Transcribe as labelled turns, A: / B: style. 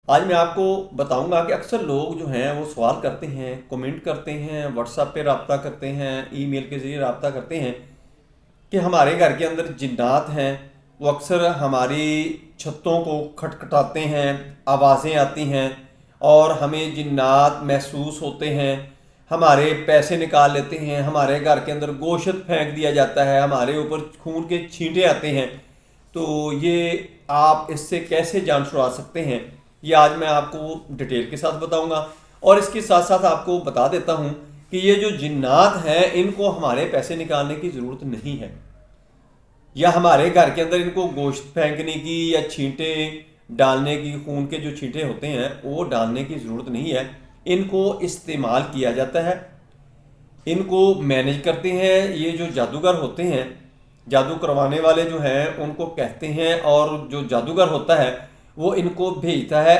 A: आज मैं आपको बताऊंगा कि अक्सर लोग जो हैं वो सवाल करते हैं, कमेंट करते हैं, व्हाट्सएप पे रब्ता करते हैं, ईमेल के ज़रिए रब्ता करते हैं कि हमारे घर के अंदर जिन्नात हैं। वो अक्सर हमारी छतों को खटखटाते हैं, आवाज़ें आती हैं और हमें जिन्नात महसूस होते हैं। हमारे पैसे निकाल लेते हैं, हमारे घर के अंदर गोश्त फेंक दिया जाता है, हमारे ऊपर खून के छींटे आते हैं। तो ये आप इससे कैसे जान छुड़ा सकते हैं, ये आज मैं आपको डिटेल के साथ बताऊंगा। और इसके साथ साथ आपको बता देता हूं कि ये जो जिन्नात हैं इनको हमारे पैसे निकालने की ज़रूरत नहीं है, या हमारे घर के अंदर इनको गोश्त फेंकने की या छींटे डालने की, खून के जो छींटे होते हैं वो डालने की ज़रूरत नहीं है। इनको इस्तेमाल किया जाता है, इनको मैनेज करते हैं ये जो जादूगर होते हैं। जादू करवाने वाले जो हैं उनको कहते हैं, और जो जादूगर होता है वो इनको भेजता है